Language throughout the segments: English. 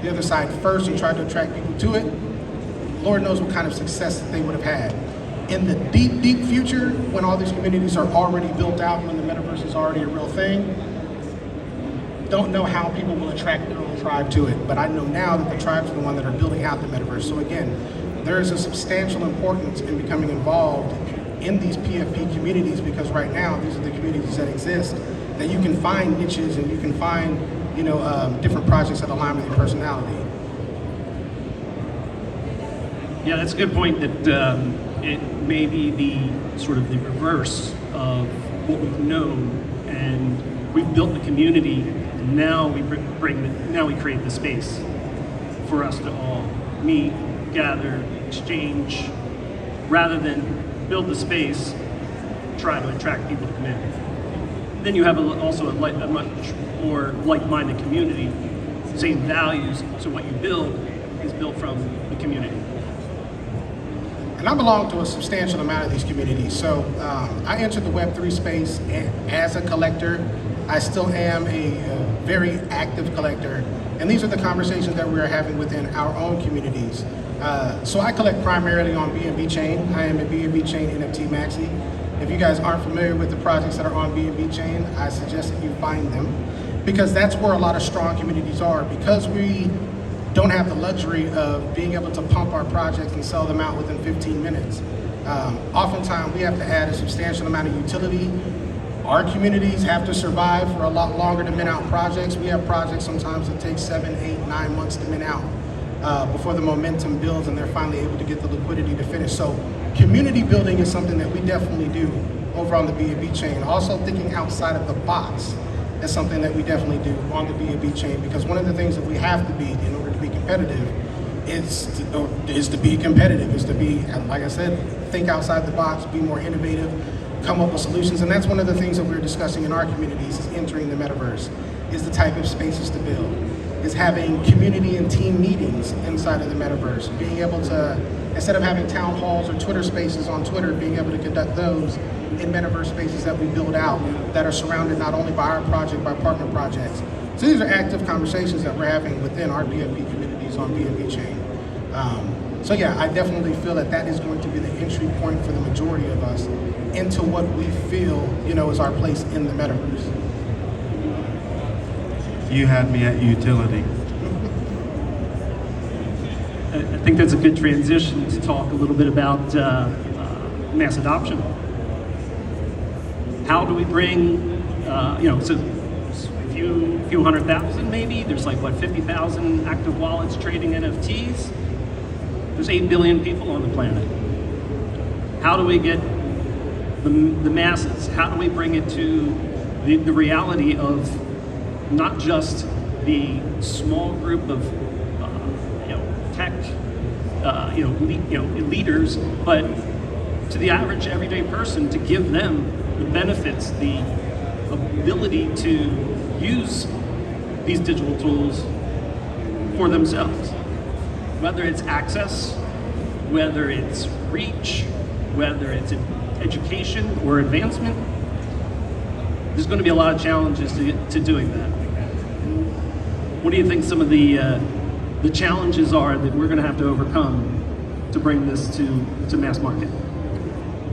the other side first and tried to attract people to it, Lord knows what kind of success that they would have had. In the deep, deep future, when all these communities are already built out, when the metaverse is already a real thing, don't know how people will attract their own tribe to it. But I know now that the tribes are the ones that are building out the metaverse. So again, there is a substantial importance in becoming involved in these PFP communities, because right now, these are the communities that exist, that you can find niches and you can find, different projects that align with your personality. Yeah, that's a good point, that it may be the sort of the reverse of what we've known, and we've built the community, and now we create the space for us to all meet, gather, exchange, rather than build the space, try to attract people to come in. Then you have also a much more like-minded community, same values, so what you build is built from the community. And I belong to a substantial amount of these communities. So I entered the Web3 space as a collector. I still am a very active collector. And these are the conversations that we are having within our own communities. So I collect primarily on BNB Chain. I am a BNB Chain NFT maxi. If you guys aren't familiar with the projects that are on BNB Chain, I suggest that you find them, because that's where a lot of strong communities are. Because we don't have the luxury of being able to pump our projects and sell them out within 15 minutes. Oftentimes we have to add a substantial amount of utility. Our communities have to survive for a lot longer to mint out projects. We have projects sometimes that take 7, 8, 9 months to mint out before the momentum builds and they're finally able to get the liquidity to finish. So community building is something that we definitely do over on the BNB chain. Also thinking outside of the box is something that we definitely do on the BNB chain, because one of the things that we have to be in order to be competitive is to be competitive, is to be, like I said, think outside the box, be more innovative, come up with solutions. And that's one of the things that we're discussing in our communities, is entering the metaverse, is the type of spaces to build, is having community and team meetings inside of the metaverse, being able to, instead of having town halls or Twitter spaces on Twitter, being able to conduct those in metaverse spaces that we build out that are surrounded not only by our project, by partner projects. So these are active conversations that we're having within our BNB communities on BNB chain. So yeah, I definitely feel that that is going to be the entry point for the majority of us into what we feel, is our place in the metaverse. You had me at utility. I think that's a good transition to talk a little bit about mass adoption. How do we bring, so a few 100,000 maybe, there's like what, 50,000 active wallets trading NFTs? There's 8 billion people on the planet. How do we get the masses? How do we bring it to the reality of not just the small group of tech leaders, but to the average everyday person, to give them the benefits, the ability to use these digital tools for themselves. Whether it's access, whether it's reach, whether it's education or advancement, there's going to be a lot of challenges to doing that. What do you think some of the challenges are that we're going to have to overcome to bring this to mass market?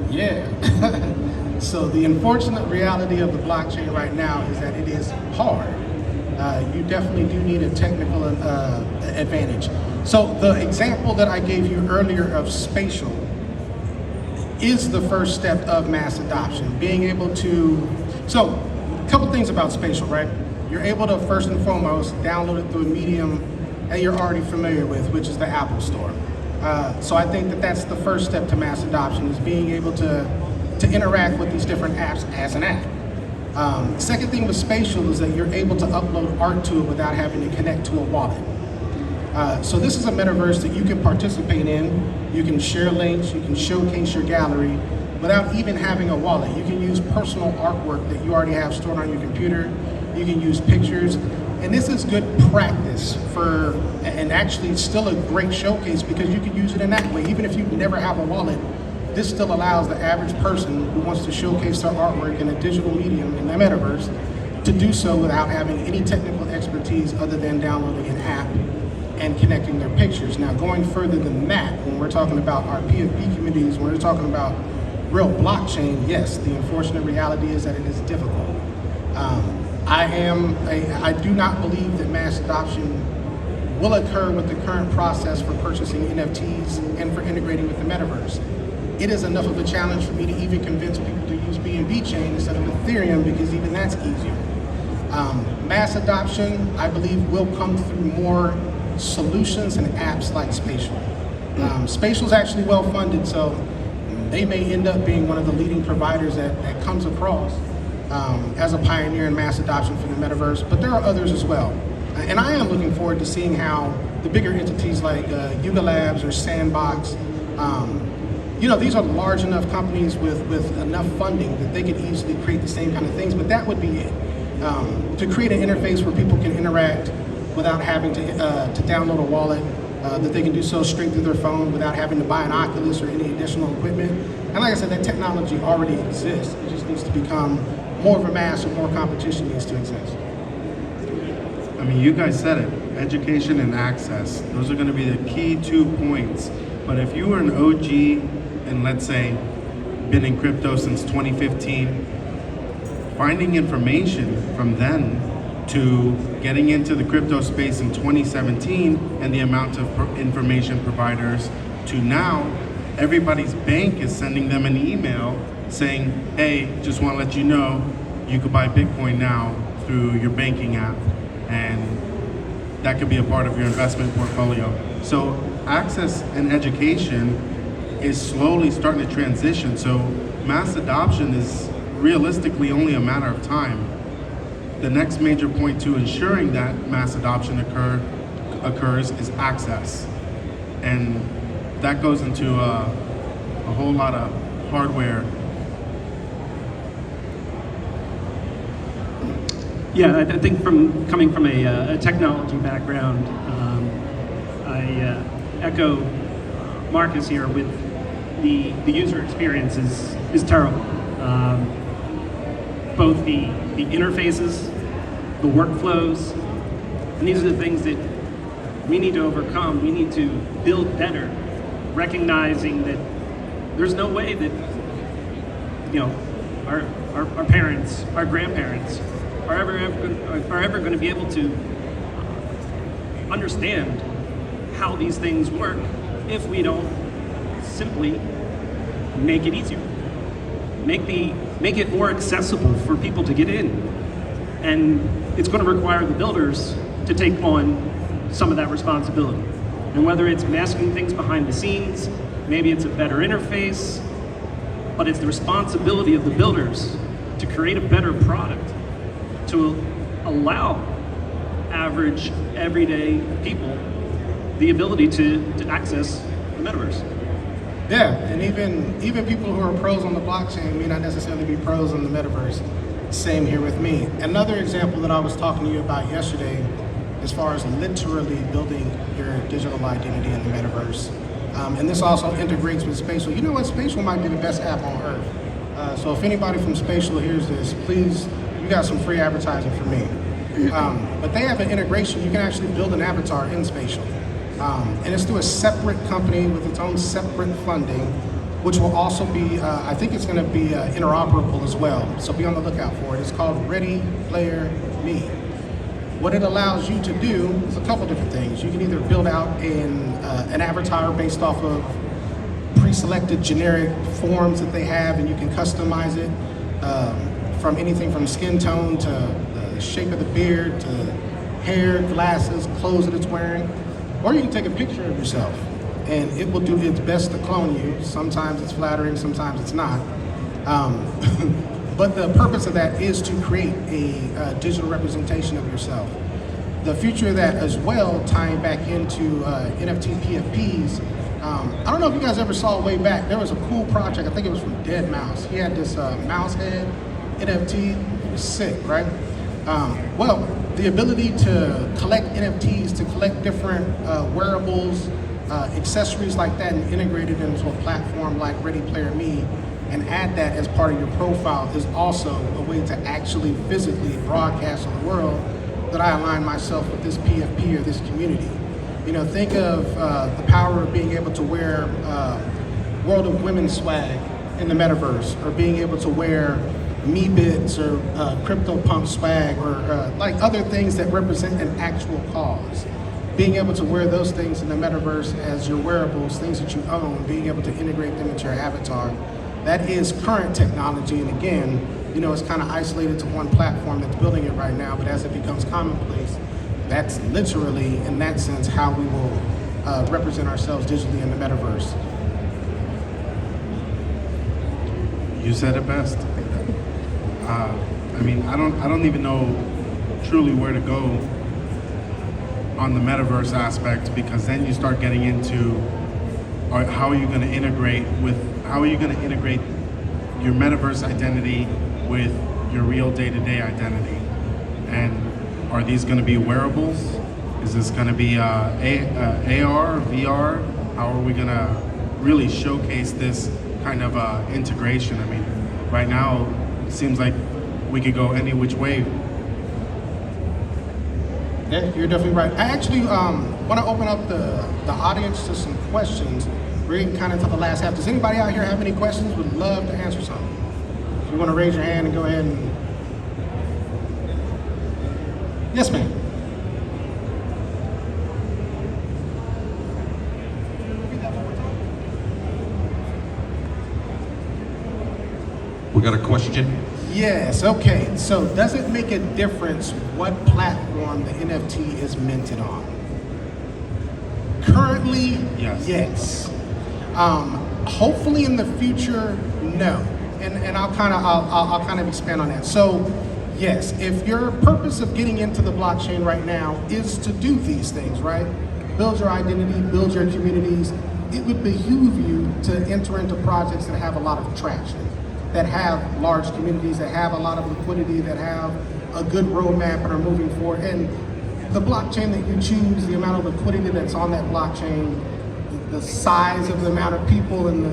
Yeah. So the unfortunate reality of the blockchain right now is that it is hard. You definitely do need a technical advantage. So the example that I gave you earlier of spatial is the first step of mass adoption. Being able to, so a couple things about spatial, right? You're able to first and foremost download it through a medium that you're already familiar with, which is the Apple Store. So I think that that's the first step to mass adoption, is being able to interact with these different apps as an app. Second thing with spatial is that you're able to upload art to it without having to connect to a wallet. So this is a metaverse that you can participate in. You can share links, you can showcase your gallery without even having a wallet. You can use personal artwork that you already have stored on your computer. You can use pictures. And this is good practice for, and actually still a great showcase, because you can use it in that way. Even if you never have a wallet, this still allows the average person who wants to showcase their artwork in a digital medium in the metaverse to do so without having any technical expertise other than downloading an app and connecting their pictures. Now, going further than that, when we're talking about our PFP communities, when we're talking about real blockchain, yes, the unfortunate reality is that it is difficult. I do not believe that mass adoption will occur with the current process for purchasing NFTs and for integrating with the Metaverse. It is enough of a challenge for me to even convince people to use BNB chain instead of Ethereum, because even that's easier. Mass adoption, I believe, will come through more solutions and apps like Spatial. Spatial is actually well funded, so they may end up being one of the leading providers that comes across as a pioneer in mass adoption for the Metaverse, but there are others as well. And I am looking forward to seeing how the bigger entities like Yuga Labs or Sandbox, these are large enough companies with enough funding that they could easily create the same kind of things, but that would be it. To create an interface where people can interact without having to download a wallet, that they can do so straight through their phone without having to buy an Oculus or any additional equipment. And like I said, that technology already exists. It just needs to become more of a mass, and more competition needs to exist. I mean, you guys said it, education and access. Those are gonna be the key 2 points. But if you were an OG and, let's say, been in crypto since 2015, finding information from then to getting into the crypto space in 2017 and the amount of information providers to now, everybody's bank is sending them an email saying, hey, just want to let you know you could buy Bitcoin now through your banking app, and that could be a part of your investment portfolio. So access and education is slowly starting to transition. So mass adoption is realistically only a matter of time. The next major point to ensuring that mass adoption occurs is access. And that goes into a whole lot of hardware. Yeah, I think coming from a technology background, I echo Marcus here with the user experience is terrible. Both the interfaces, the workflows, and these are the things that we need to overcome. We need to build better, recognizing that there's no way that our parents, our grandparents are ever going to be able to understand how these things work if we don't simply make it easier. Make it more accessible for people to get in. And it's going to require the builders to take on some of that responsibility. And whether it's masking things behind the scenes, maybe it's a better interface, but it's the responsibility of the builders to create a better product, to allow average, everyday people the ability to access the Metaverse. Yeah, and even people who are pros on the blockchain may not necessarily be pros on the Metaverse. Same here with me. Another example that I was talking to you about yesterday, as far as literally building your digital identity in the Metaverse. And this also integrates with Spatial. You know what? Spatial might be the best app on earth. So if anybody from Spatial hears this, please, you got some free advertising for me. But they have an integration. You can actually build an avatar in Spatial. And it's through a separate company with its own separate funding, which will also be, I think it's gonna be interoperable as well. So be on the lookout for it. It's called Ready Player Me. What it allows you to do is a couple different things. You can either build out an avatar based off of pre-selected generic forms that they have, and you can customize it from anything from skin tone to the shape of the beard to hair, glasses, clothes that it's wearing. Or you can take a picture of yourself and it will do its best to clone you. Sometimes it's flattering, sometimes it's not. But the purpose of that is to create a digital representation of yourself. The future of that as well, tying back into NFT PFPs. I don't know if you guys ever saw way back, there was a cool project, I think it was from Dead Mouse. He had this mouse head NFT, it was sick, right? Well, the ability to collect NFTs, to collect different wearables, accessories like that, and integrate it into a platform like Ready Player Me, and add that as part of your profile is also a way to actually physically broadcast to the world that I align myself with this PFP or this community. You know, think of the power of being able to wear World of Women swag in the metaverse, or being able to wear me bits or CryptoPunk swag, or like other things that represent an actual cause. Being able to wear those things in the metaverse as your wearables, things that you own, being able to integrate them into your avatar. That is current technology, and again, you know, it's kind of isolated to one platform that's building it right now, but as it becomes commonplace, that's literally, in that sense, how we will represent ourselves digitally in the metaverse. You said it best. I mean, I don't even know truly where to go on the metaverse aspect, because then you start getting into how are you going to integrate your metaverse identity with your real day-to-day identity, and are these going to be wearables? Is this going to be AR, VR? How are we going to really showcase this kind of integration? I mean, right now it seems like we could go any which way. Yeah, you're definitely right. I actually want to open up the audience to some questions. We're getting kind of to the last half. Does anybody out here have any questions? Would love to answer something. If you want to raise your hand and go ahead and... Yes, ma'am. We got a question? Yes, okay. So does it make a difference what platform the NFT is minted on? Currently, yes. Hopefully in the future, no. And I'll kind of expand on that. So yes, if your purpose of getting into the blockchain right now is to do these things, right? Build your identity, build your communities, it would behoove you to enter into projects that have a lot of traction, that have large communities, that have a lot of liquidity, that have a good roadmap and are moving forward. And the blockchain that you choose, the amount of liquidity that's on that blockchain, the size of the amount of people, and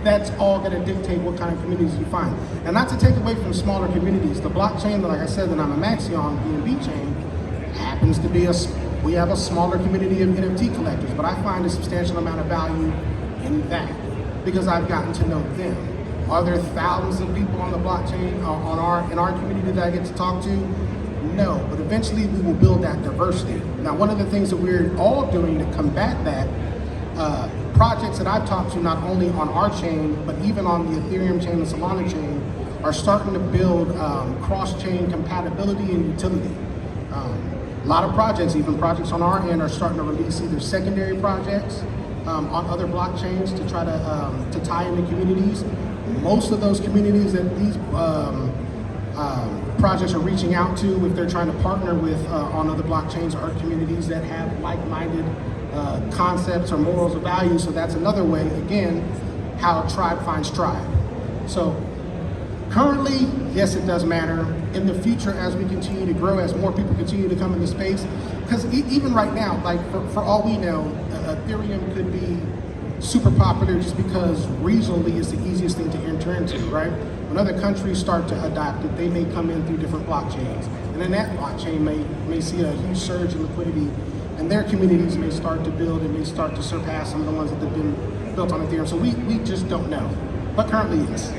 that's all going to dictate what kind of communities you find. And not to take away from smaller communities, the blockchain, like I said, that I'm a maxi on, BNB chain, happens to be we have a smaller community of NFT collectors, but I find a substantial amount of value in that because I've gotten to know them. Are there thousands of people on the blockchain in our community that I get to talk to? No, but eventually we will build that diversity. Now, one of the things that we're all doing to combat that, projects that I've talked to, not only on our chain, but even on the Ethereum chain and Solana chain, are starting to build cross-chain compatibility and utility. A lot of projects, even projects on our end, are starting to release either secondary projects on other blockchains to try to tie into communities. Most of those communities that these projects are reaching out to, if they're trying to partner with on other blockchains, are communities that have like-minded concepts or morals or values. So that's another way, again, how tribe finds tribe. So currently, yes, it does matter. In the future, as we continue to grow, as more people continue to come into space, because even right now, like for all we know, Ethereum could be super popular just because regionally it's the easiest thing to enter into, right? When other countries start to adopt it, they may come in through different blockchains. And then that blockchain may see a huge surge in liquidity, and their communities may start to build and may start to surpass some of the ones that have been built on Ethereum. So we just don't know. But currently, yes.